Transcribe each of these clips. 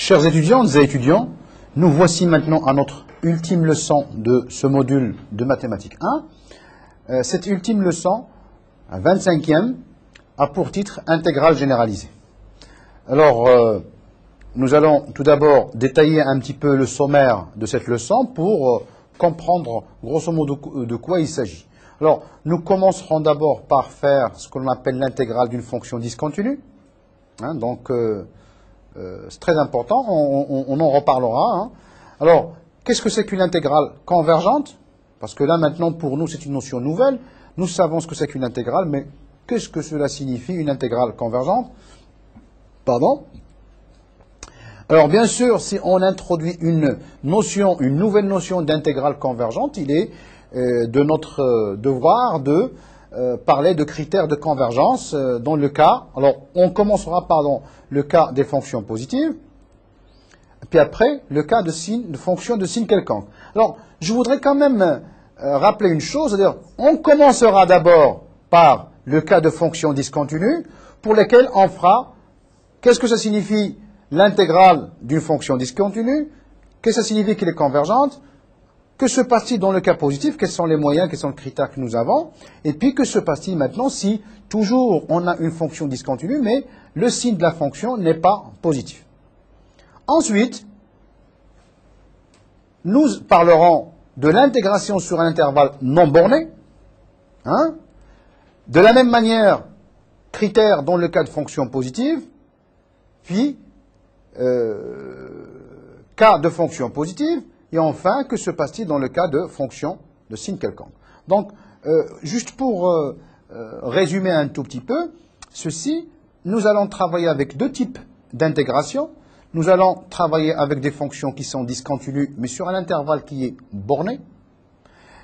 Chers étudiantes et étudiants, nous voici maintenant à notre ultime leçon de ce module de mathématiques 1. Cette ultime leçon, la 25e, a pour titre intégrale généralisée. Alors, nous allons tout d'abord détailler un petit peu le sommaire de cette leçon pour comprendre grosso modo de quoi il s'agit. Alors, nous commencerons d'abord par faire ce que l'on appelle l'intégrale d'une fonction discontinue. Donc, c'est très important, on en reparlera. Alors, qu'est-ce que c'est qu'une intégrale convergente? Parce que là, maintenant, pour nous, c'est une notion nouvelle. Nous savons ce que c'est qu'une intégrale, mais qu'est-ce que cela signifie, une intégrale convergente? Pardon? Alors, bien sûr, si on introduit une nouvelle notion d'intégrale convergente, il est de notre devoir de parler de critères de convergence dans le cas. Alors, on commencera par le cas des fonctions positives, puis après, le cas de fonction de signe quelconque. Alors, je voudrais quand même rappeler une chose, c'est-à-dire, on commencera d'abord par le cas de fonction discontinue, pour lesquels on fera, qu'est-ce que ça signifie l'intégrale d'une fonction discontinue, qu'est-ce que ça signifie qu'elle est convergente, que se passe-t-il dans le cas positif, quels sont les moyens, quels sont les critères que nous avons, et puis que se passe-t-il maintenant si toujours on a une fonction discontinue, mais le signe de la fonction n'est pas positif. Ensuite, nous parlerons de l'intégration sur un intervalle non borné. De la même manière, critères dans le cas de fonction positive, puis cas de fonction positive, et enfin, que se passe-t-il dans le cas de fonction de signe quelconque. Donc, juste pour résumer un tout petit peu, ceci, nous allons travailler avec deux types d'intégration. Nous allons travailler avec des fonctions qui sont discontinues, mais sur un intervalle qui est borné.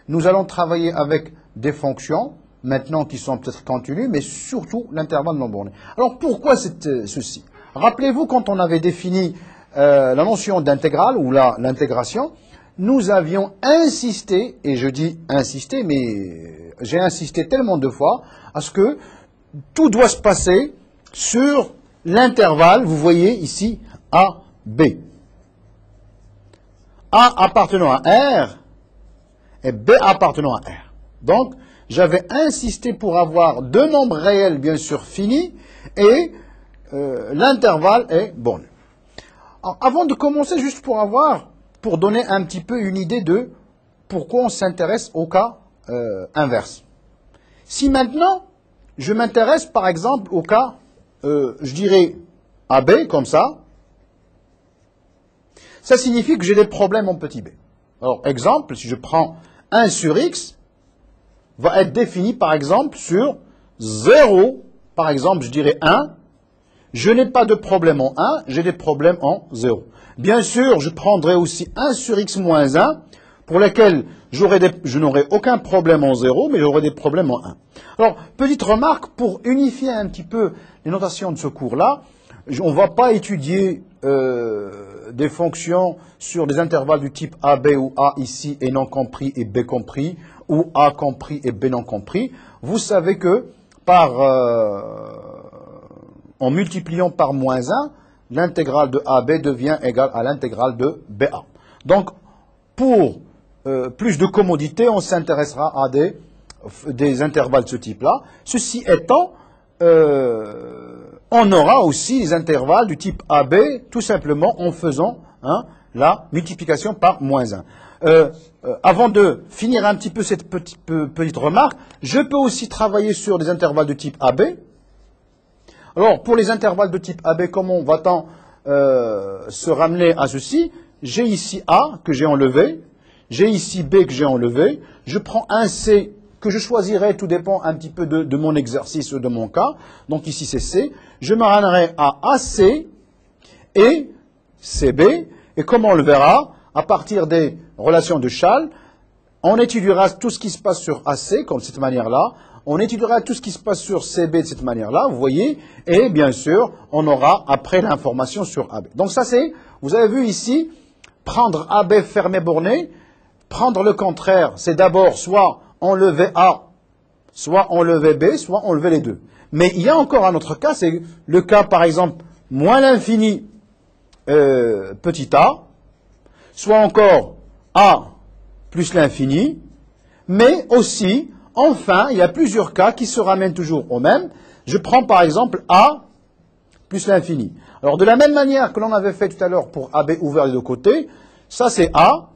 Nous allons travailler avec des fonctions, maintenant qui sont peut-être continues, mais surtout l'intervalle non borné. Alors, pourquoi ceci? Rappelez-vous, quand on avait défini la notion d'intégrale, ou l'intégration, nous avions insisté, et je dis insisté, mais j'ai insisté tellement de fois, à ce que tout doit se passer sur l'intervalle, vous voyez ici, A, B. A appartenant à R et B appartenant à R. Donc, j'avais insisté pour avoir deux nombres réels, bien sûr, finis, et l'intervalle est borné. Alors, avant de commencer, juste pour donner un petit peu une idée de pourquoi on s'intéresse au cas inverse. Si maintenant, je m'intéresse par exemple au cas, je dirais AB, comme ça signifie que j'ai des problèmes en petit b. Alors, exemple, si je prends 1 sur x, va être défini par exemple sur 0, par exemple, je dirais 1, je n'ai pas de problème en 1, j'ai des problèmes en 0. Bien sûr, je prendrai aussi 1 sur x moins 1, pour lesquels je n'aurai aucun problème en 0, mais j'aurai des problèmes en 1. Alors, petite remarque, pour unifier un petit peu les notations de ce cours-là, on ne va pas étudier des fonctions sur des intervalles du type AB ou A ici et non compris et B compris, ou A compris et B non compris. Vous savez que en multipliant par moins 1, l'intégrale de AB devient égale à l'intégrale de BA. Donc, pour plus de commodité, on s'intéressera à des intervalles de ce type-là. Ceci étant, on aura aussi des intervalles du type AB, tout simplement en faisant la multiplication par moins 1. Avant de finir un petit peu cette petite remarque, je peux aussi travailler sur des intervalles de type AB. Alors, pour les intervalles de type AB, comment va-t-on se ramener à ceci? J'ai ici A que j'ai enlevé, j'ai ici B que j'ai enlevé, je prends un C que je choisirai, tout dépend un petit peu de mon exercice ou de mon cas. Donc ici c'est C, je me ramènerai à AC et CB, et comme on le verra, à partir des relations de Chasles, on étudiera tout ce qui se passe sur AC, comme de cette manière-là, on étudiera tout ce qui se passe sur CB de cette manière-là, vous voyez, et bien sûr, on aura après l'information sur AB. Donc ça c'est, vous avez vu ici, prendre AB fermé borné, prendre le contraire, c'est d'abord soit enlever A, soit enlever B, soit enlever les deux. Mais il y a encore un autre cas, c'est le cas par exemple moins l'infini petit a, soit encore a plus l'infini, mais aussi, enfin, il y a plusieurs cas qui se ramènent toujours au même. Je prends par exemple a plus l'infini. Alors de la même manière que l'on avait fait tout à l'heure pour AB ouvert des deux côtés, ça c'est A,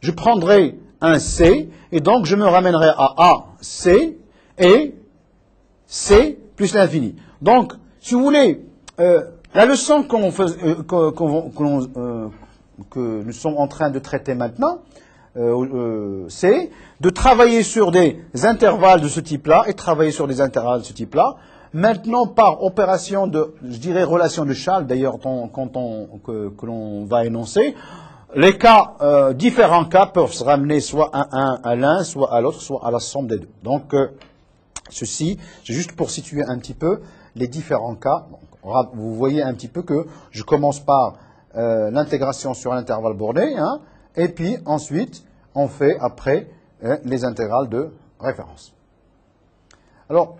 je prendrai un C, et donc je me ramènerai à A, C, et C plus l'infini. Donc, si vous voulez, la leçon que nous sommes en train de traiter maintenant, c'est de travailler sur des intervalles de ce type-là, et travailler sur des intervalles de ce type-là. Maintenant, par opération de, je dirais, relation de Charles, d'ailleurs, que l'on va énoncer, les cas, différents cas peuvent se ramener soit à l'un, soit à l'autre, soit à la somme des deux. Donc, ceci, c'est juste pour situer un petit peu les différents cas. Donc, vous voyez un petit peu que je commence par l'intégration sur un intervalle borné, hein, et puis ensuite, on fait après les intégrales de référence. Alors,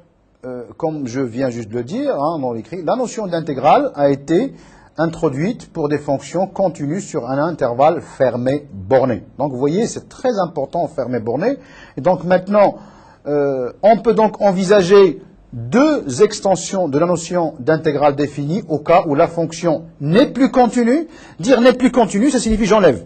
comme je viens juste de le dire, hein, dans l'écrit, la notion d'intégrale a été introduite pour des fonctions continues sur un intervalle fermé borné. Donc vous voyez, c'est très important, fermé borné. Et donc maintenant, on peut donc envisager deux extensions de la notion d'intégrale définie au cas où la fonction n'est plus continue. Dire n'est plus continue, ça signifie j'enlève.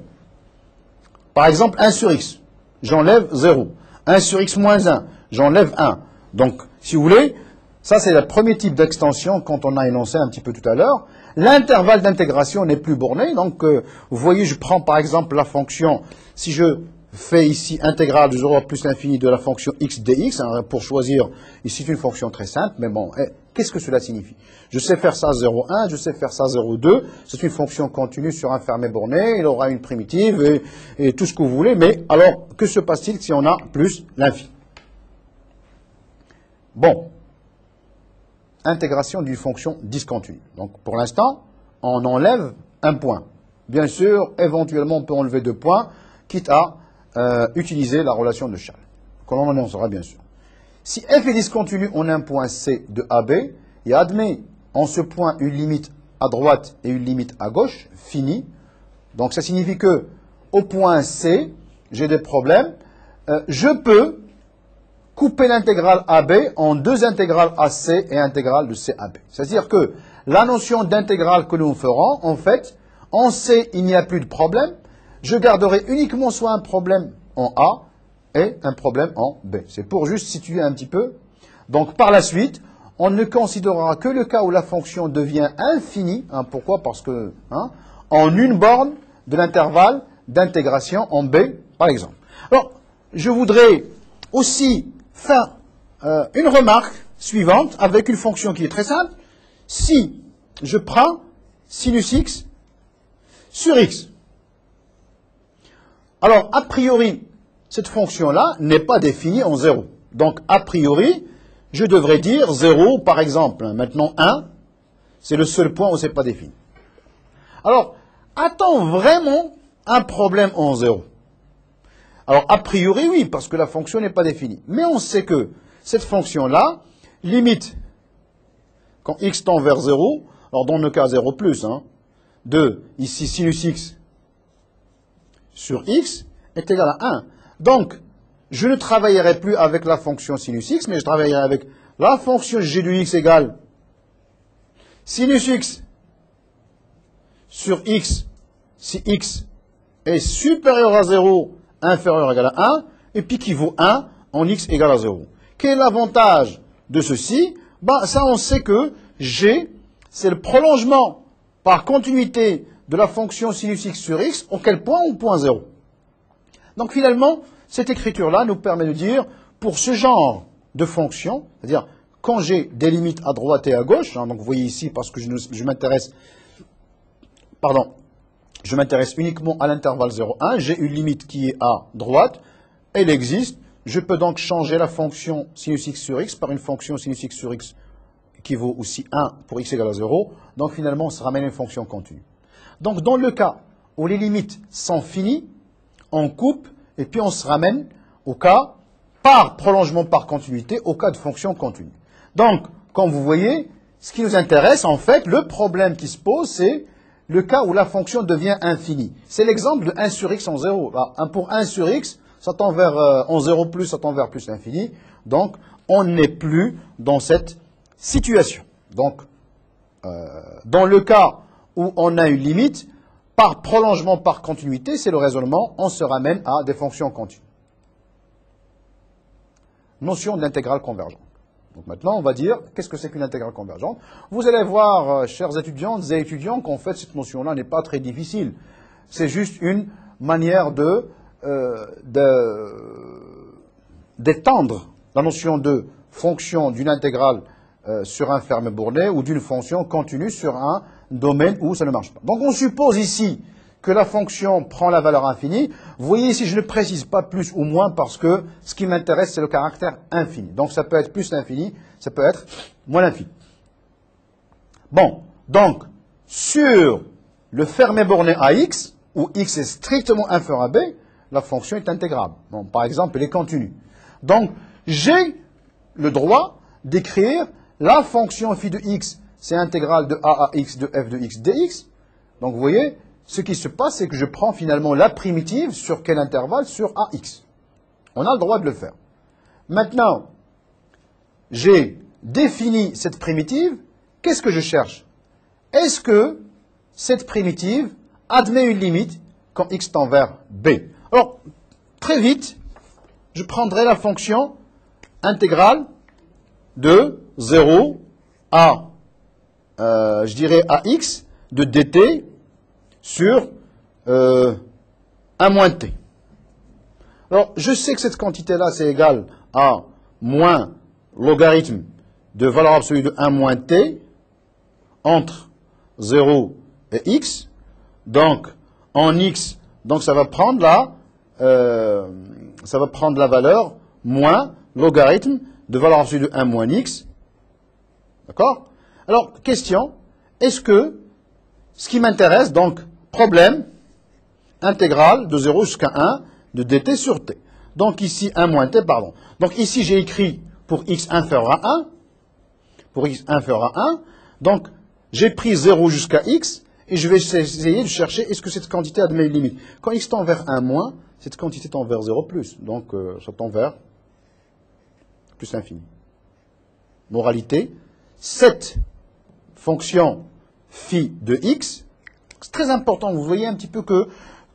Par exemple, 1 sur x, j'enlève 0. 1 sur x moins 1, j'enlève 1. Donc, si vous voulez, ça c'est le premier type d'extension quand on a énoncé un petit peu tout à l'heure. L'intervalle d'intégration n'est plus borné. Donc, vous voyez, je prends par exemple la fonction, si je fais ici intégrale de 0 à plus l'infini de la fonction x dx, hein, pour choisir, ici c'est une fonction très simple, mais bon, qu'est-ce que cela signifie? Je sais faire ça 0,1, je sais faire ça 0,2, c'est une fonction continue sur un fermé borné, il aura une primitive et tout ce que vous voulez, mais alors, que se passe-t-il si on a plus l'infini? Bon, intégration d'une fonction discontinue. Donc, pour l'instant, on enlève un point. Bien sûr, éventuellement, on peut enlever 2 points, quitte à utiliser la relation de Charles, que l'on en saura bien sûr. Si f est discontinu, on a un point C de AB, et admet en ce point une limite à droite et une limite à gauche, finie. Donc, ça signifie que au point C, j'ai des problèmes. Je peux couper l'intégrale AB en deux intégrales AC et intégrale de CAB. C'est-à-dire que la notion d'intégrale que nous ferons, en fait, en C, il n'y a plus de problème. Je garderai uniquement soit un problème en A et un problème en B. C'est pour juste situer un petit peu. Donc, par la suite, on ne considérera que le cas où la fonction devient infinie. Hein, pourquoi? Parce que, en une borne de l'intervalle d'intégration en B, par exemple. Alors, je voudrais aussi faire une remarque suivante avec une fonction qui est très simple. Si je prends sinus x sur x, alors a priori, cette fonction-là n'est pas définie en 0. Donc, a priori, je devrais dire 0, par exemple. Maintenant, 1, c'est le seul point où ce n'est pas défini. Alors, a-t-on vraiment un problème en 0? Alors, a priori, oui, parce que la fonction n'est pas définie. Mais on sait que cette fonction-là, limite, quand x tend vers 0, alors dans le cas 0 plus, de, ici, sinus x sur x est égal à 1. Donc, je ne travaillerai plus avec la fonction sinus x, mais je travaillerai avec la fonction g de x égale sinus x sur x, si x est supérieur à 0, inférieur ou égal à 1, et puis qui vaut 1 en x égale à 0. Quel est l'avantage de ceci? Ça, on sait que g, c'est le prolongement par continuité de la fonction sinus x sur x, auquel point? Au point 0. Donc finalement, cette écriture-là nous permet de dire, pour ce genre de fonction, c'est-à-dire quand j'ai des limites à droite et à gauche, donc vous voyez ici, parce que je m'intéresse uniquement à l'intervalle 0,1, j'ai une limite qui est à droite, elle existe, je peux donc changer la fonction sinus x sur x par une fonction sinus x sur x qui vaut aussi 1 pour x égale à 0, donc finalement on se ramène à une fonction continue. Donc dans le cas où les limites sont finies, on coupe et puis on se ramène au cas, par prolongement par continuité, au cas de fonction continue. Donc, comme vous voyez, ce qui nous intéresse, en fait, le problème qui se pose, c'est le cas où la fonction devient infinie. C'est l'exemple de 1 sur x en 0. Pour 1 sur x, ça tend vers, en 0 plus, ça tend vers plus l'infini. Donc, on n'est plus dans cette situation. Donc, dans le cas où on a une limite, par prolongement, par continuité, c'est le raisonnement, on se ramène à des fonctions continues. Notion d'intégrale convergente. Donc maintenant, on va dire, qu'est-ce que c'est qu'une intégrale convergente? Vous allez voir, chers étudiantes et étudiants, qu'en fait, cette notion-là n'est pas très difficile. C'est juste une manière d'étendre la notion de fonction d'une intégrale sur un fermé borné ou d'une fonction continue sur un domaine où ça ne marche pas. Donc on suppose ici que la fonction prend la valeur infinie. Vous voyez ici, je ne précise pas plus ou moins parce que ce qui m'intéresse, c'est le caractère infini. Donc ça peut être plus l'infini, ça peut être moins l'infini. Bon, donc, sur le fermé borné à x, où x est strictement inférieur à b, la fonction est intégrable. Bon, par exemple, elle est continue. Donc, j'ai le droit d'écrire la fonction phi de x, c'est intégrale de a à x de f de x dx. Donc, vous voyez, ce qui se passe, c'est que je prends finalement la primitive sur quel intervalle? Sur ax. On a le droit de le faire. Maintenant, j'ai défini cette primitive. Qu'est-ce que je cherche? Est-ce que cette primitive admet une limite quand x tend vers b? Alors, très vite, je prendrai la fonction intégrale de 0 à, je dirais, ax de dt sur 1 moins t. Alors, je sais que cette quantité-là, c'est égal à moins logarithme de valeur absolue de 1 moins t entre 0 et x. Donc, en x, donc ça va prendre la valeur moins logarithme de valeur absolue de 1 moins x. D'accord? Alors, question, est-ce que ce qui m'intéresse, donc, problème, intégrale de 0 jusqu'à 1 de dt sur t. Donc ici, 1 moins t, pardon. Donc ici, j'ai écrit pour x inférieur à 1. Pour x inférieur à 1. Donc, j'ai pris 0 jusqu'à x. Et je vais essayer de chercher, est-ce que cette quantité admet une limite? Quand x tend vers 1 moins, cette quantité tend vers 0 plus. Donc, ça tend vers plus l'infini. Moralité, cette fonction phi de x, c'est très important. Vous voyez un petit peu que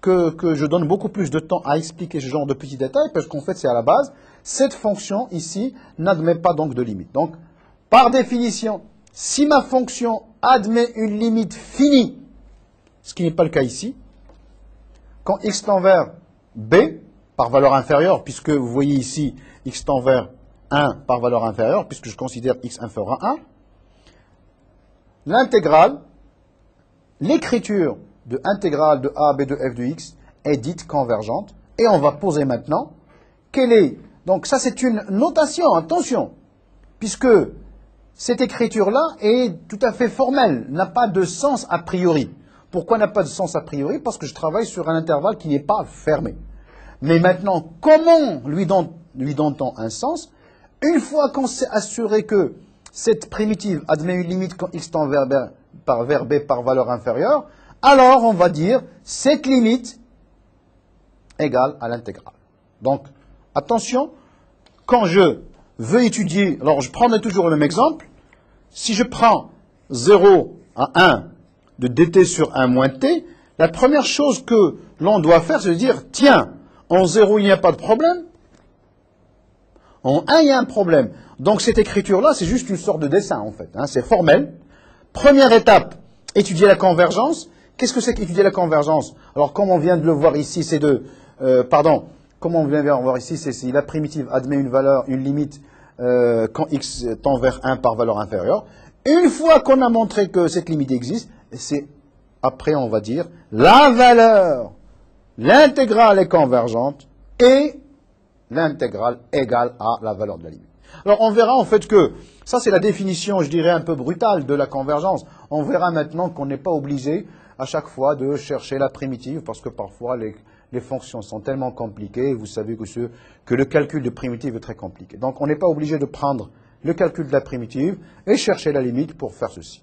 je donne beaucoup plus de temps à expliquer ce genre de petits détails, parce qu'en fait, c'est à la base. Cette fonction ici n'admet pas donc de limite. Donc, par définition, si ma fonction admet une limite finie, ce qui n'est pas le cas ici, quand x tend vers b, par valeur inférieure, puisque vous voyez ici, x tend vers 1 par valeur inférieure, puisque je considère x inférieur à 1, l'intégrale, l'écriture de intégrale de a, b de f de x est dite convergente. Et on va poser maintenant quelle est... Donc ça c'est une notation, attention, puisque cette écriture-là est tout à fait formelle, n'a pas de sens a priori. Pourquoi n'a pas de sens a priori? Parce que je travaille sur un intervalle qui n'est pas fermé. Mais maintenant, comment lui donne-t-on un sens? Une fois qu'on s'est assuré que cette primitive admet une limite quand x tend vers b par valeur inférieure, alors on va dire cette limite égale à l'intégrale. Donc, attention, quand je veux étudier, alors je prendrai toujours le même exemple, si je prends 0 à 1 de dt sur 1 moins t, la première chose que l'on doit faire, c'est de dire, tiens, en 0 il n'y a pas de problème, en 1 il y a un problème. Donc cette écriture-là, c'est juste une sorte de dessin en fait, hein, c'est formel. Première étape, étudier la convergence. Qu'est-ce que c'est qu'étudier la convergence? Alors comme on vient de le voir ici, c'est comme on vient de le voir ici, c'est si la primitive admet une valeur, une limite quand x tend vers 1 par valeur inférieure. Une fois qu'on a montré que cette limite existe, c'est après on va dire la valeur, l'intégrale est convergente et l'intégrale égale à la valeur de la limite. Alors on verra en fait que, ça c'est la définition, je dirais, un peu brutale de la convergence. On verra maintenant qu'on n'est pas obligé à chaque fois de chercher la primitive, parce que parfois les fonctions sont tellement compliquées, vous savez que le calcul de primitive est très compliqué. Donc on n'est pas obligé de prendre le calcul de la primitive et chercher la limite pour faire ceci.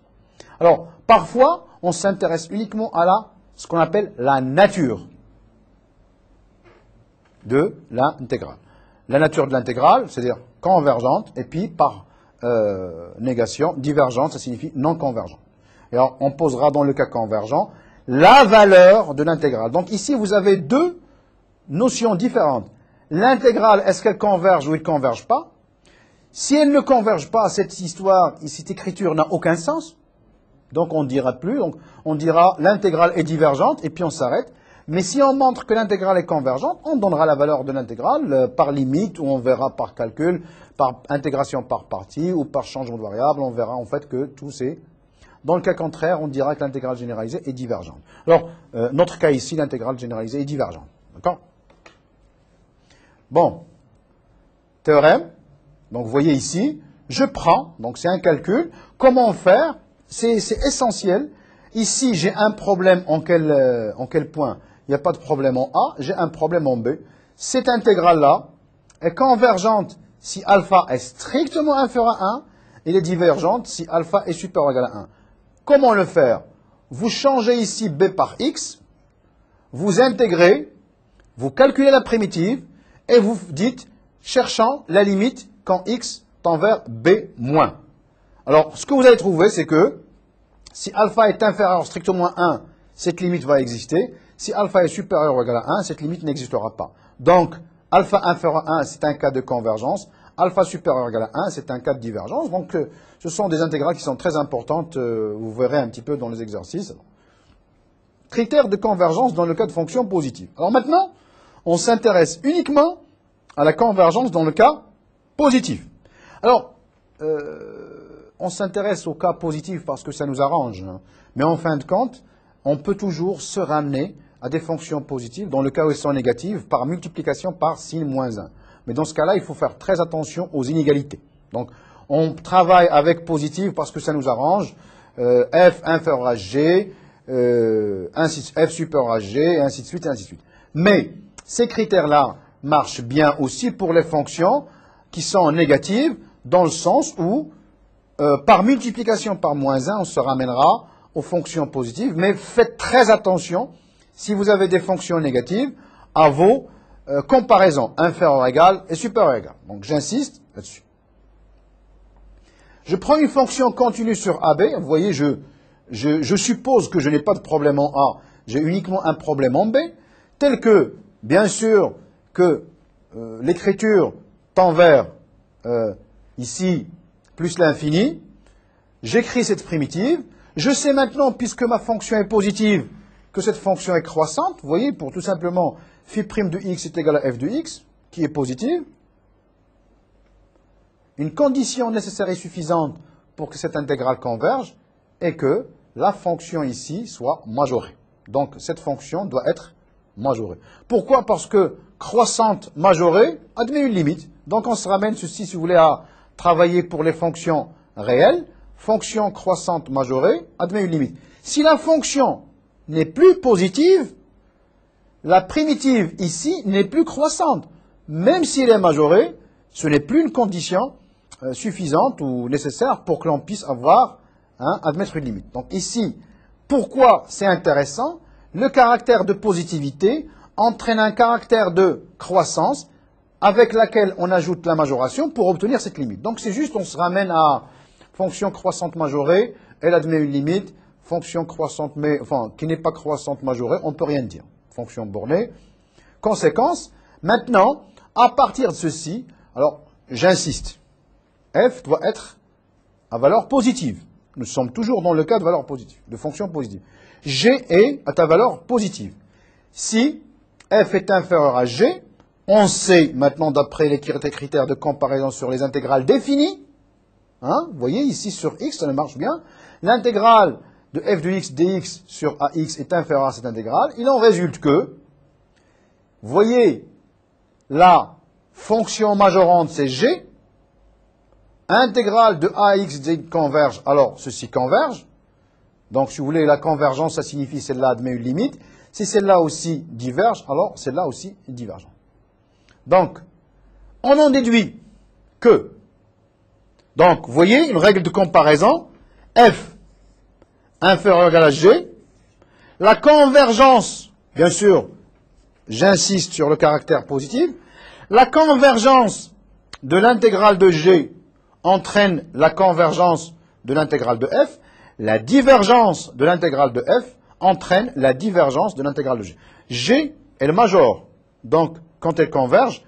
Alors parfois, on s'intéresse uniquement à ce qu'on appelle la nature de l'intégrale. La nature de l'intégrale, c'est-à-dire convergente, et puis par négation, divergente, ça signifie non convergente. Et alors, on posera dans le cas convergent la valeur de l'intégrale. Donc ici, vous avez deux notions différentes. L'intégrale, est-ce qu'elle converge ou elle ne converge pas? Si elle ne converge pas, cette histoire, cette écriture n'a aucun sens. Donc on ne dira plus, donc on dira l'intégrale est divergente et puis on s'arrête. Mais si on montre que l'intégrale est convergente, on donnera la valeur de l'intégrale par limite, ou on verra par calcul, par intégration par partie, ou par changement de variable, on verra en fait que tout c'est... Dans le cas contraire, on dira que l'intégrale généralisée est divergente. Alors, notre cas ici, l'intégrale généralisée est divergente. D'accord? Bon. Théorème. Donc, vous voyez ici, je prends, donc c'est un calcul. Comment faire? C'est essentiel. Ici, j'ai un problème en quel point? Il n'y a pas de problème en A, j'ai un problème en B. Cette intégrale-là est convergente si alpha est strictement inférieur à 1, et elle est divergente si alpha est supérieur ou égal à 1. Comment le faire? Vous changez ici B par X, vous intégrez, vous calculez la primitive, et vous dites, cherchant la limite quand X tend vers B moins. Alors, ce que vous allez trouver, c'est que si alpha est inférieur strictement à 1, cette limite va exister. Si alpha est supérieur ou égal à 1, cette limite n'existera pas. Donc, alpha inférieur à 1, c'est un cas de convergence. Alpha supérieur ou égal à 1, c'est un cas de divergence. Donc, ce sont des intégrales qui sont très importantes. Vous verrez un petit peu dans les exercices. Critères de convergence dans le cas de fonction positive. Alors maintenant, on s'intéresse uniquement à la convergence dans le cas positif. Alors, on s'intéresse au cas positif parce que ça nous arrange. Mais en fin de compte, on peut toujours se ramener à des fonctions positives dans le cas où elles sont négatives par multiplication par sin moins 1. Mais dans ce cas-là, il faut faire très attention aux inégalités. Donc, on travaille avec positif parce que ça nous arrange. F inférieur à G, F supérieur à G, et ainsi de suite, et ainsi de suite. Mais ces critères-là marchent bien aussi pour les fonctions qui sont négatives, dans le sens où, par multiplication par moins 1, on se ramènera aux fonctions positives. Mais faites très attention, si vous avez des fonctions négatives, à vos comparaisons inférieure égale et supérieure égale. Donc j'insiste là-dessus. Je prends une fonction continue sur AB. Vous voyez, je suppose que je n'ai pas de problème en A. J'ai uniquement un problème en B. Tel que, bien sûr, que l'écriture tend vers, ici, plus l'infini. J'écris cette primitive. Je sais maintenant, puisque ma fonction est positive, que cette fonction est croissante. Vous voyez, pour tout simplement, phi' de x est égal à f de x, qui est positive. Une condition nécessaire et suffisante pour que cette intégrale converge est que la fonction ici soit majorée. Donc, cette fonction doit être majorée. Pourquoi? Parce que croissante majorée admet une limite. Donc, on se ramène ceci, si vous voulez, à travailler pour les fonctions réelles. Fonction croissante majorée admet une limite. Si la fonction n'est plus positive, la primitive ici n'est plus croissante. Même si elle est majorée, ce n'est plus une condition suffisante ou nécessaire pour que l'on puisse admettre une limite. Donc ici, pourquoi c'est intéressant? Le caractère de positivité entraîne un caractère de croissance avec laquelle on ajoute la majoration pour obtenir cette limite. Donc c'est juste, on se ramène à fonction croissante majorée, elle admet une limite, fonction croissante, qui n'est pas croissante majorée, on ne peut rien dire. Fonction bornée. Conséquence, maintenant, à partir de ceci, alors j'insiste, f doit être à valeur positive. Nous sommes toujours dans le cas de valeur positive, de fonction positive. G est à ta valeur positive. Si f est inférieur à g, on sait maintenant d'après les critères de comparaison sur les intégrales définies, vous voyez ici sur x, ça ne marche bien, l'intégrale de f de x dx sur ax est inférieure à cette intégrale, il en résulte que, vous voyez, la fonction majorante c'est g, intégrale de ax dx converge, alors ceci converge, donc si vous voulez la convergence, ça signifie celle-là admet une limite, si celle-là aussi diverge, alors celle-là aussi est divergente. Donc, on en déduit que, donc vous voyez une règle de comparaison, f inférieur ou égal à G, la convergence, bien sûr, j'insiste sur le caractère positif, la convergence de l'intégrale de G entraîne la convergence de l'intégrale de F, la divergence de l'intégrale de F entraîne la divergence de l'intégrale de G. G est le major, donc quand elle converge,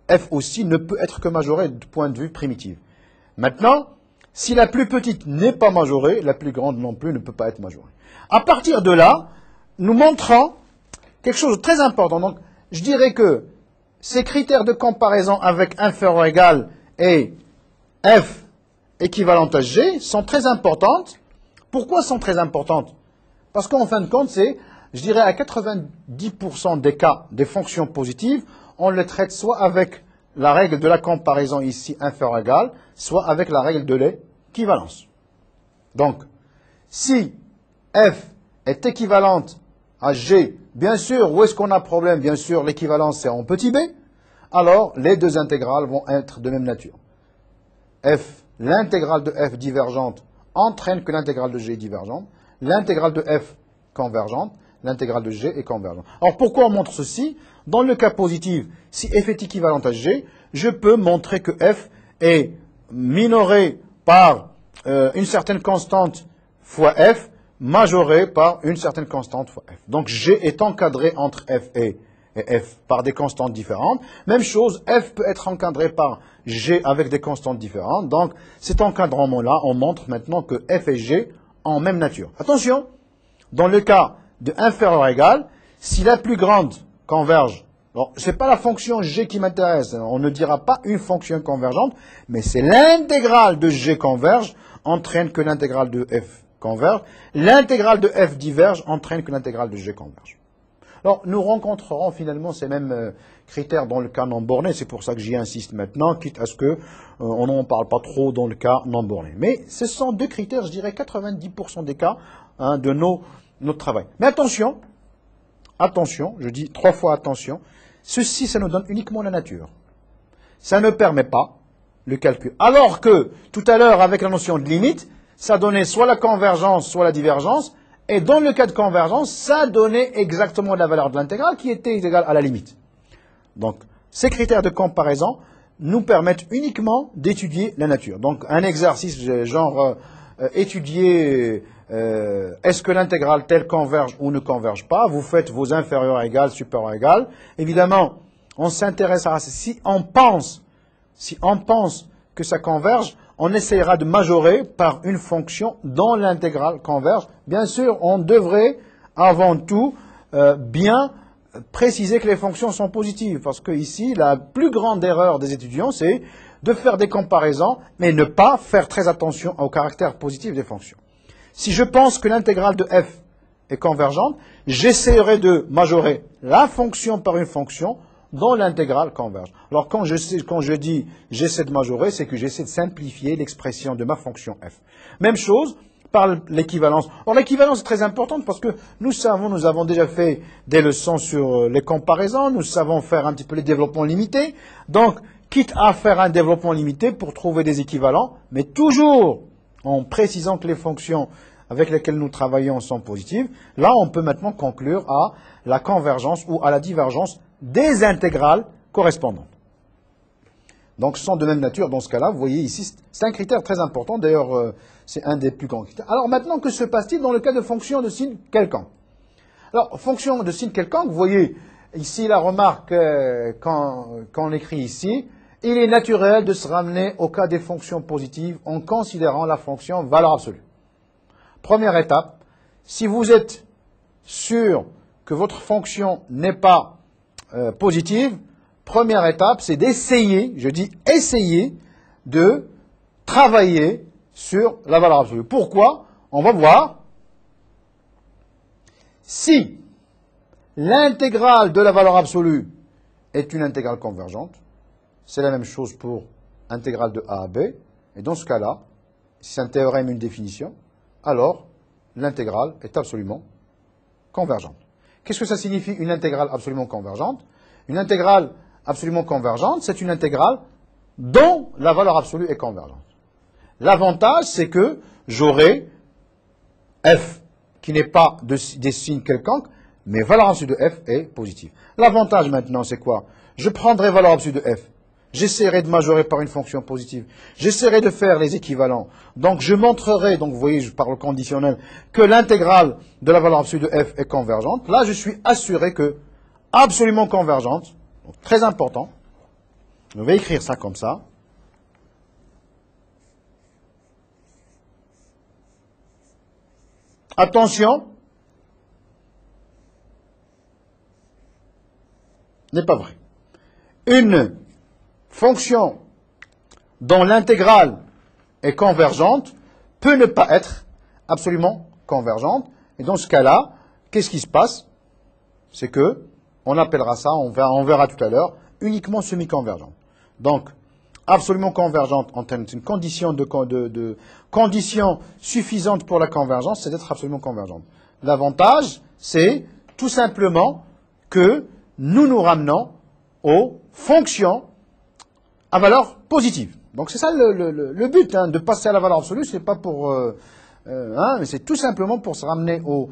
F aussi ne peut être que majorée du point de vue primitif. Maintenant, si la plus petite n'est pas majorée, la plus grande non plus ne peut pas être majorée. À partir de là, nous montrons quelque chose de très important. Donc, je dirais que ces critères de comparaison avec inférieur ou égal et F équivalente à G sont très importantes. Pourquoi sont très importantes? Parce qu'en fin de compte, c'est, je dirais, à 90% des cas des fonctions positives, on les traite soit avec la règle de la comparaison ici inférieur ou égal, soit avec la règle de l'équivalence. Donc, si F est équivalente à G, bien sûr, où est-ce qu'on a problème? Bien sûr, l'équivalence c'est en petit b, alors les deux intégrales vont être de même nature. F, l'intégrale de F divergente entraîne que l'intégrale de G est divergente, l'intégrale de F convergente, l'intégrale de G est convergente. Alors pourquoi on montre ceci? Dans le cas positif, si F est équivalente à G, je peux montrer que F est minoré par une certaine constante fois F, majoré par une certaine constante fois F. Donc G est encadré entre F et F par des constantes différentes. Même chose, F peut être encadré par G avec des constantes différentes. Donc cet encadrement-là, on montre maintenant que F et G ont même nature. Attention, dans le cas de inférieur ou égal, si la plus grande converge, ce n'est pas la fonction G qui m'intéresse, on ne dira pas une fonction convergente, mais c'est l'intégrale de G converge, entraîne que l'intégrale de F converge, l'intégrale de F diverge, entraîne que l'intégrale de G converge. Alors, nous rencontrerons finalement ces mêmes critères dans le cas non borné, c'est pour ça que j'y insiste maintenant, quitte à ce que on n'en parle pas trop dans le cas non borné. Mais ce sont deux critères, je dirais 90% des cas de notre travail. Mais attention, attention, je dis 3 fois attention, ceci, ça nous donne uniquement la nature. Ça ne permet pas le calcul. Alors que, tout à l'heure, avec la notion de limite, ça donnait soit la convergence, soit la divergence, et dans le cas de convergence, ça donnait exactement la valeur de l'intégrale qui était égale à la limite. Donc, ces critères de comparaison nous permettent uniquement d'étudier la nature. Donc, un exercice genre étudier est-ce que l'intégrale telle converge ou ne converge pas. Vous faites vos inférieurs à égal, supérieurs à égal. Évidemment, on s'intéresse à si on pense que ça converge, on essaiera de majorer par une fonction dont l'intégrale converge. Bien sûr, on devrait avant tout bien préciser que les fonctions sont positives, parce que ici, la plus grande erreur des étudiants, c'est de faire des comparaisons, mais ne pas faire très attention au caractère positif des fonctions. Si je pense que l'intégrale de f est convergente, j'essaierai de majorer la fonction par une fonction dont l'intégrale converge. Alors quand je dis j'essaie de majorer, c'est que j'essaie de simplifier l'expression de ma fonction f. Même chose par l'équivalence. Or l'équivalence est très importante parce que nous avons déjà fait des leçons sur les comparaisons, nous savons faire un petit peu les développements limités. Donc, quitte à faire un développement limité pour trouver des équivalents, mais toujours en précisant que les fonctions avec lesquelles nous travaillons sont positives, là on peut maintenant conclure à la convergence ou à la divergence des intégrales correspondantes. Donc, ce sont de même nature dans ce cas-là. Vous voyez ici, c'est un critère très important. D'ailleurs, c'est un des plus grands critères. Alors maintenant, que se passe-t-il dans le cas de fonction de signe quelconque? Alors, fonction de signe quelconque, vous voyez ici la remarque qu'on écrit ici. Il est naturel de se ramener au cas des fonctions positives en considérant la fonction valeur absolue. Première étape, si vous êtes sûr que votre fonction n'est pas positive, première étape, c'est d'essayer, je dis essayer, de travailler sur la valeur absolue. Pourquoi? On va voir. Si l'intégrale de la valeur absolue est une intégrale convergente, c'est la même chose pour intégrale de a à b, et dans ce cas-là, si c'est un théorème, une définition, alors l'intégrale est absolument convergente. Qu'est-ce que ça signifie une intégrale absolument convergente? Une intégrale absolument convergente, c'est une intégrale dont la valeur absolue est convergente. L'avantage, c'est que j'aurai f qui n'est pas des signes quelconques, mais valeur absolue de f est positive. L'avantage maintenant, c'est quoi? Je prendrai valeur absolue de f. J'essaierai de majorer par une fonction positive. J'essaierai de faire les équivalents. Donc, je montrerai, donc vous voyez, je parle au conditionnel, que l'intégrale de la valeur absolue de f est convergente. Là, je suis assuré que absolument convergente, donc très important. Je vais écrire ça comme ça. Attention, n'est pas vrai. Une fonction dont l'intégrale est convergente peut ne pas être absolument convergente. Et dans ce cas-là, qu'est-ce qui se passe? C'est que, on appellera ça, on verra tout à l'heure, uniquement semi-convergente. Donc, absolument convergente en termes d'une condition condition suffisante pour la convergence, c'est d'être absolument convergente. L'avantage, c'est tout simplement que nous nous ramenons aux fonctions à valeur positive. Donc c'est ça le but, hein, de passer à la valeur absolue, c'est pas pour, mais c'est tout simplement pour se ramener aux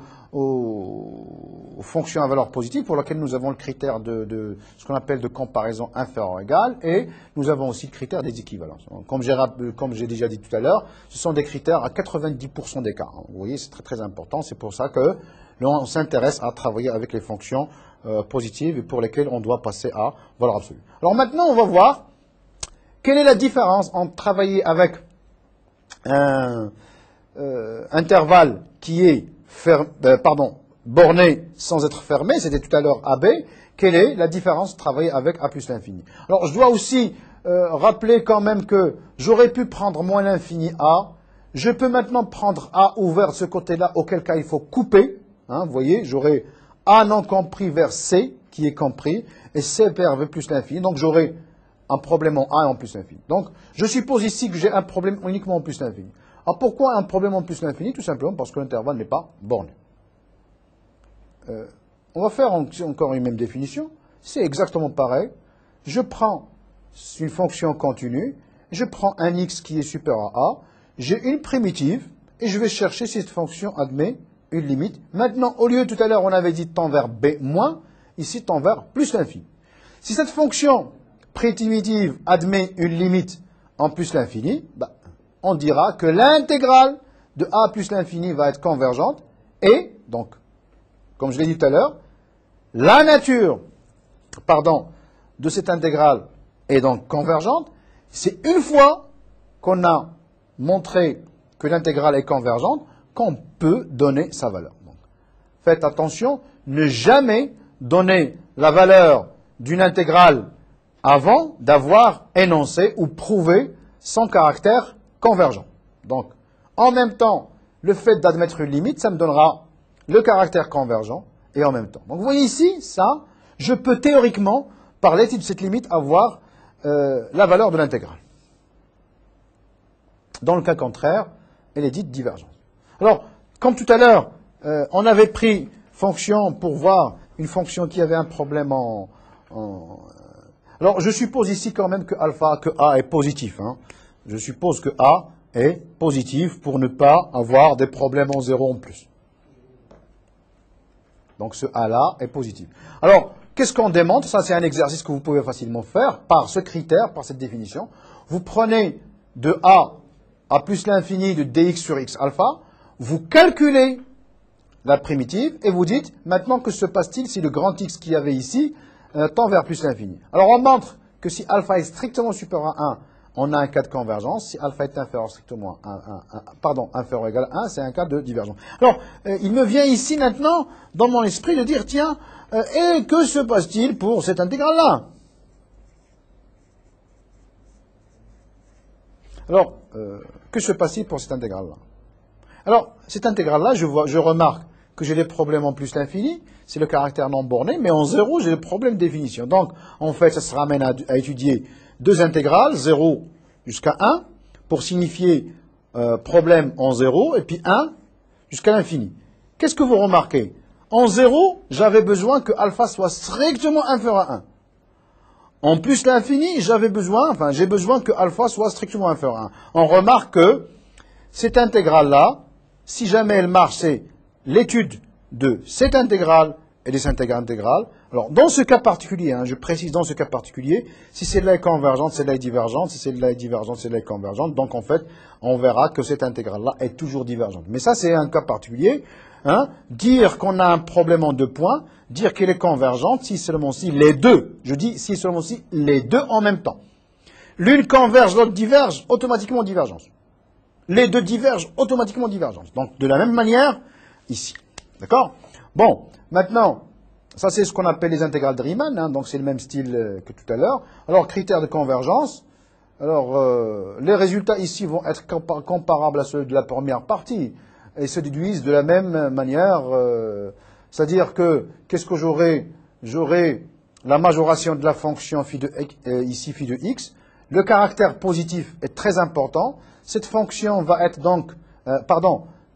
fonctions à valeur positive pour lesquelles nous avons le critère de ce qu'on appelle de comparaison inférieure ou égale, et nous avons aussi le critère des équivalences. Comme j'ai déjà dit tout à l'heure, ce sont des critères à 90% d'écart. Vous voyez, c'est très très important, c'est pour ça que l'on s'intéresse à travailler avec les fonctions positives et pour lesquelles on doit passer à valeur absolue. Alors maintenant, on va voir quelle est la différence entre travailler avec un intervalle qui est borné sans être fermé, c'était tout à l'heure AB, quelle est la différence de travailler avec A plus l'infini. Alors je dois aussi rappeler quand même que j'aurais pu prendre moins l'infini A, je peux maintenant prendre A ouvert de ce côté-là, auquel cas il faut couper, hein, vous voyez, j'aurai A non compris vers C, qui est compris, et C vers V plus l'infini, donc j'aurai un problème en A et en plus l'infini. Donc, je suppose ici que j'ai un problème uniquement en plus l'infini. Alors, pourquoi un problème en plus l'infini? Tout simplement parce que l'intervalle n'est pas borné. On va faire encore une même définition. C'est exactement pareil. Je prends une fonction continue, je prends un x qui est supérieur à A, j'ai une primitive, et je vais chercher si cette fonction admet une limite. Maintenant, au lieu, tout à l'heure, on avait dit tend vers B moins, ici tend vers plus l'infini. Si cette fonction primitive admet une limite en plus l'infini, on dira que l'intégrale de A plus l'infini va être convergente et, donc, comme je l'ai dit tout à l'heure, la nature, de cette intégrale est donc convergente. C'est une fois qu'on a montré que l'intégrale est convergente qu'on peut donner sa valeur. Donc, faites attention, ne jamais donner la valeur d'une intégrale avant d'avoir énoncé ou prouvé son caractère convergent. Donc, en même temps, le fait d'admettre une limite, ça me donnera le caractère convergent et en même temps. Donc, vous voyez ici, ça, je peux théoriquement, par l'étude de cette limite, avoir la valeur de l'intégrale. Dans le cas contraire, elle est dite divergente. Alors, comme tout à l'heure, on avait pris fonction pour voir une fonction qui avait un problème Alors, je suppose ici quand même que A est positif. Hein. Je suppose que A est positif pour ne pas avoir des problèmes en 0 en plus. Donc, ce A-là est positif. Alors, qu'est-ce qu'on démontre? Ça, c'est un exercice que vous pouvez facilement faire par ce critère, par cette définition. Vous prenez de A plus l'infini de dx sur x alpha, vous calculez la primitive et vous dites, maintenant que se passe-t-il si le grand X qu'il y avait ici tend vers plus l'infini. Alors on montre que si alpha est strictement supérieur à 1, on a un cas de convergence. Si alpha est inférieur inférieur ou égal à 1, c'est un cas de divergence. Alors, il me vient ici maintenant, dans mon esprit, de dire, tiens, et que se passe-t-il pour cette intégrale-là? Alors, que se passe-t-il pour cette intégrale-là? Alors, cette intégrale-là, je remarque que j'ai des problèmes en plus l'infini, c'est le caractère non borné, mais en 0, j'ai le problème de définition. Donc, en fait, ça se ramène à étudier deux intégrales, 0 jusqu'à 1, pour signifier problème en 0, et puis 1 jusqu'à l'infini. Qu'est-ce que vous remarquez? En 0, j'avais besoin que alpha soit strictement inférieur à 1. En plus l'infini, j'ai besoin que alpha soit strictement inférieur à 1. On remarque que cette intégrale-là, Si jamais elle marche, c'est l'étude de cette intégrale et de cette intégrale. Alors, dans ce cas particulier, je précise dans ce cas particulier, si celle-là est convergente, celle-là est divergente, si celle-là est divergente, celle-là est convergente. Donc, en fait, on verra que cette intégrale-là est toujours divergente. Mais ça, c'est un cas particulier. Dire qu'on a un problème en 2 points, dire qu'elle est convergente, si seulement si les deux, je dis si seulement si les deux en même temps. L'une converge, l'autre diverge, automatiquement divergence. Les deux divergent, automatiquement divergence. Donc, de la même manière, ici. D'accord? Bon, maintenant, ça c'est ce qu'on appelle les intégrales de Riemann, donc c'est le même style que tout à l'heure. Alors, critères de convergence. Alors, les résultats ici vont être comparables à ceux de la première partie et se déduisent de la même manière. C'est-à-dire que, qu'est-ce que j'aurai? J'aurai la majoration de la fonction phi de ici phi de x. Le caractère positif est très important. Cette fonction va être donc,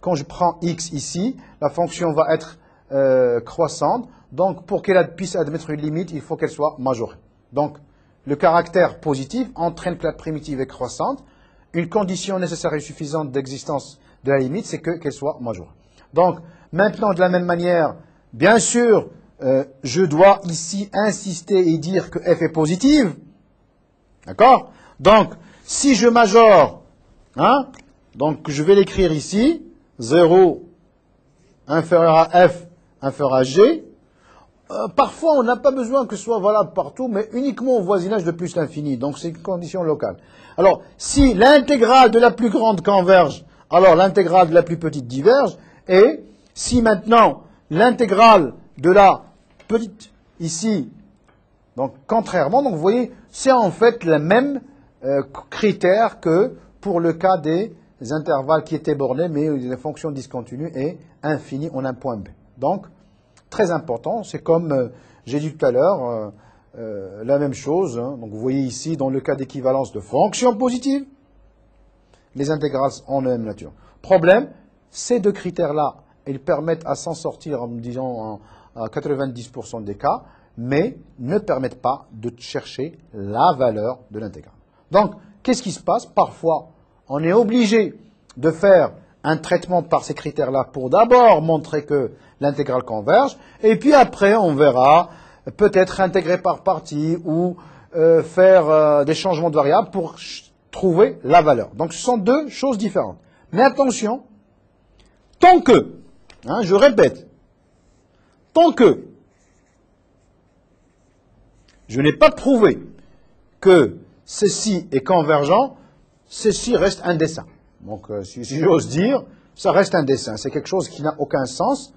quand je prends x ici, la fonction va être croissante. Donc, pour qu'elle puisse admettre une limite, il faut qu'elle soit majorée. Donc, le caractère positif entraîne que la primitive est croissante. Une condition nécessaire et suffisante d'existence de la limite, c'est qu'elle soit majorée. Donc, maintenant, de la même manière, bien sûr, je dois ici insister et dire que f est positive. D'accord? Donc, si je majore, donc je vais l'écrire ici, 0 inférieur à f inférieur à g. Parfois, on n'a pas besoin que ce soit valable partout, mais uniquement au voisinage de plus l'infini. Donc, c'est une condition locale. Alors, si l'intégrale de la plus grande converge, alors l'intégrale de la plus petite diverge. Et si maintenant l'intégrale de la petite ici, donc contrairement, donc vous voyez, c'est en fait le même critère que pour le cas des intervalles qui étaient bornés, mais les fonctions discontinues et infinies en un point B. Donc, très important, c'est comme j'ai dit tout à l'heure, la même chose. Donc vous voyez ici, dans le cas d'équivalence de fonctions positives, les intégrales ont la même nature. Problème, ces deux critères-là, ils permettent à s'en sortir, en disant à 90% des cas, mais ne permettent pas de chercher la valeur de l'intégrale. Donc, qu'est-ce qui se passe? Parfois, on est obligé de faire un traitement par ces critères-là pour d'abord montrer que l'intégrale converge, et puis après, on verra peut-être intégrer par partie ou faire des changements de variables pour trouver la valeur. Donc, ce sont deux choses différentes. Mais attention, tant que, je répète, tant que je n'ai pas prouvé que ceci est convergent, ceci reste un dessin. Donc, si j'ose dire, ça reste un dessin. C'est quelque chose qui n'a aucun sens.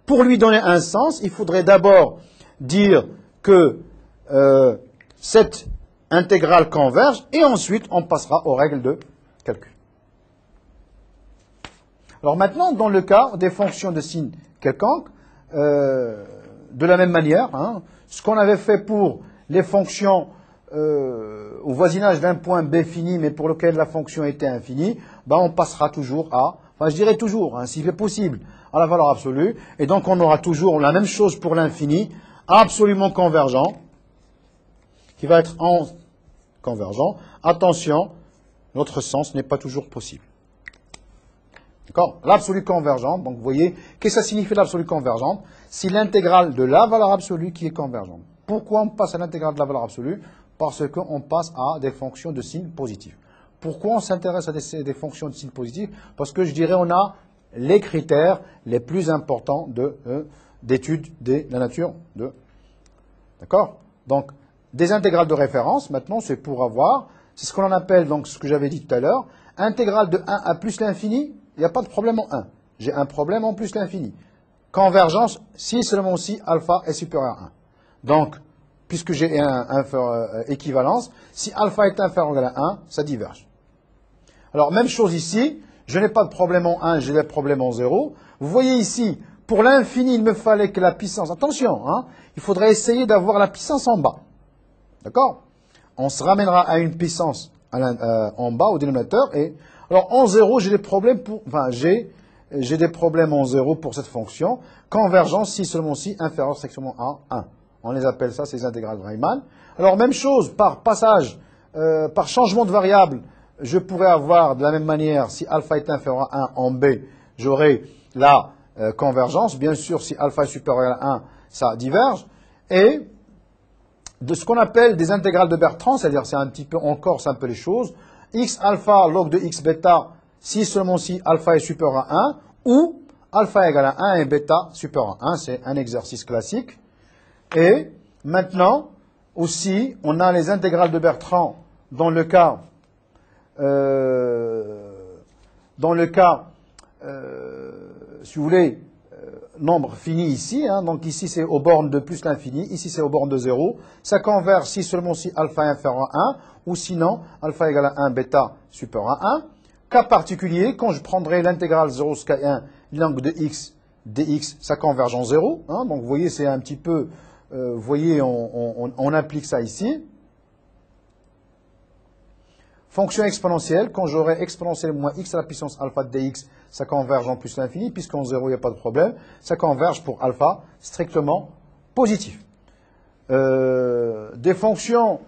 Pour lui donner un sens, il faudrait d'abord dire que cette intégrale converge, et ensuite, on passera aux règles de calcul. Alors maintenant, dans le cas des fonctions de signe quelconque, de la même manière, ce qu'on avait fait pour les fonctions au voisinage d'un point B fini, mais pour lequel la fonction était infinie, on passera toujours à, je dirais toujours, s'il est possible, à la valeur absolue, et donc on aura toujours la même chose pour l'infini, absolument convergent, qui va être en convergent. Attention, notre sens n'est pas toujours possible. D'accord? L'absolu convergente, donc vous voyez, qu'est-ce que ça signifie l'absolu convergente? C'est l'intégrale de la valeur absolue qui est convergente. Pourquoi on passe à l'intégrale de la valeur absolue? Parce qu'on passe à des fonctions de signe positif. Pourquoi on s'intéresse à des fonctions de signe positif? Parce que je dirais on a les critères les plus importants d'étude de la nature de... D'accord? Donc, des intégrales de référence, maintenant, c'est pour avoir, c'est ce qu'on appelle, donc ce que j'avais dit tout à l'heure, intégrale de 1 à plus l'infini, il n'y a pas de problème en 1. J'ai un problème en plus l'infini. Convergence, si seulement si alpha est supérieur à 1. Donc, puisque j'ai équivalence, si alpha est inférieur à 1, ça diverge. Alors, même chose ici, je n'ai pas de problème en 1, j'ai des problèmes en 0. Vous voyez ici, pour l'infini, il me fallait que la puissance, attention, il faudrait essayer d'avoir la puissance en bas. D'accord? On se ramènera à une puissance en bas, au dénominateur, et alors en 0, j'ai des problèmes j'ai des problèmes en 0 pour cette fonction. Convergence, si seulement si, inférieur strictement à 1. On les appelle ça, ces intégrales de Riemann. Alors, même chose, par passage, par changement de variable, je pourrais avoir de la même manière, si alpha est inférieur à 1 en B, j'aurai la convergence. Bien sûr, si alpha est supérieur à 1, ça diverge. Et de ce qu'on appelle des intégrales de Bertrand, c'est-à-dire c'est un petit peu, on corse un peu les choses, x alpha log de x bêta, si seulement si alpha est supérieur à 1, ou alpha égale à 1 et bêta supérieur à 1, c'est un exercice classique. Et maintenant, aussi, on a les intégrales de Bertrand dans le cas, si vous voulez, nombre fini ici, hein, donc ici c'est aux bornes de plus l'infini, ici c'est aux bornes de 0, ça converge si seulement si alpha est inférieur à 1, ou sinon alpha égale à 1, bêta supérieur à 1. Cas particulier, quand je prendrai l'intégrale 0 jusqu'à 1, l'angle de x, dx, ça converge en 0, hein, donc vous voyez c'est un petit peu, vous voyez on applique ça ici. Fonction exponentielle, quand j'aurai exponentielle moins x à la puissance alpha de dx, ça converge en plus l'infini, puisqu'en 0, il n'y a pas de problème. Ça converge pour alpha strictement positif. Des fonctions,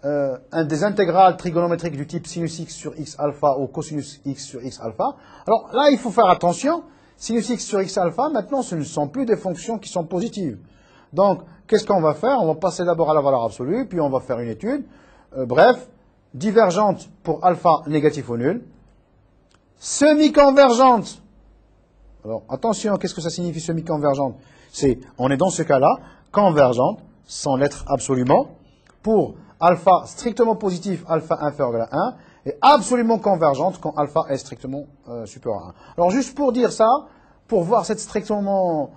des intégrales trigonométriques du type sinus x sur x alpha ou cosinus x sur x alpha. Alors là, il faut faire attention. Sinus x sur x alpha, maintenant, ce ne sont plus des fonctions qui sont positives. Donc, qu'est-ce qu'on va faire? On va passer d'abord à la valeur absolue, puis on va faire une étude. Bref, divergente pour alpha négatif ou nul, semi-convergente. Alors, attention, qu'est-ce que ça signifie semi-convergente? On est dans ce cas-là, convergente, sans l'être absolument, pour alpha strictement positif, alpha inférieur à 1, et absolument convergente quand alpha est strictement supérieur à 1. Alors, juste pour dire ça, pour voir cette strictement...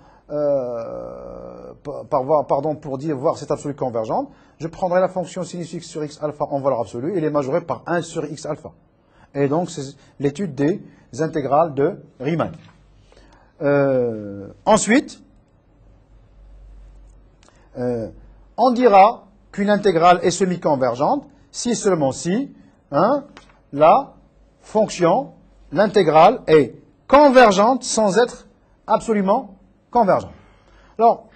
voir cette absolue convergente, je prendrai la fonction sinus x sur x alpha en valeur absolue et les majorer par 1 sur x alpha. Et donc, c'est l'étude des intégrales de Riemann. Ensuite, on dira qu'une intégrale est semi-convergente si seulement si la fonction, l'intégrale est convergente sans être absolument convergente. Alors,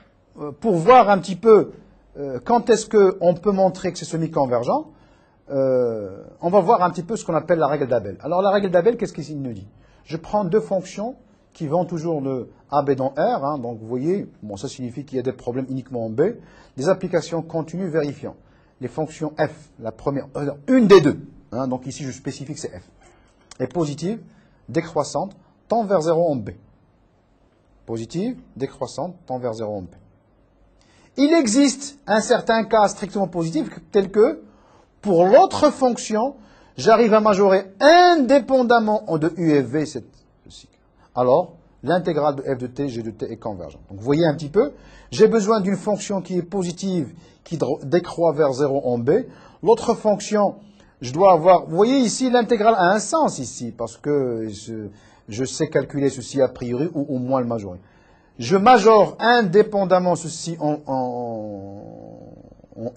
pour voir un petit peu quand est-ce qu'on peut montrer que c'est semi-convergent, on va voir un petit peu ce qu'on appelle la règle d'Abel. Alors, la règle d'Abel, qu'est-ce qu'il nous dit? Je prends deux fonctions qui vont toujours de AB dans R, hein, donc vous voyez, bon, ça signifie qu'il y a des problèmes uniquement en B, des applications continues vérifiant. Les fonctions F, la première, une des deux, hein, donc ici je spécifie que c'est F, est positive, décroissante, tend vers 0 en B. Positive, décroissante, tend vers 0 en B. Il existe un certain cas strictement positif, tel que, pour l'autre fonction, j'arrive à majorer indépendamment de U et V, ceci. Alors, l'intégrale de f de t, g de t est convergente. Donc, vous voyez un petit peu, j'ai besoin d'une fonction qui est positive, qui décroît vers 0 en B. L'autre fonction, je dois avoir... Vous voyez ici, l'intégrale a un sens ici, parce que je sais calculer ceci a priori, ou au moins le majorer. Je majore indépendamment ceci en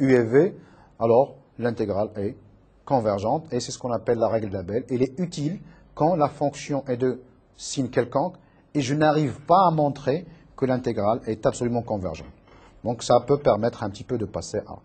U et V, alors l'intégrale est convergente, et c'est ce qu'on appelle la règle d'Abel. Elle est utile quand la fonction est de signe quelconque, et je n'arrive pas à montrer que l'intégrale est absolument convergente. Donc ça peut permettre un petit peu de passer à...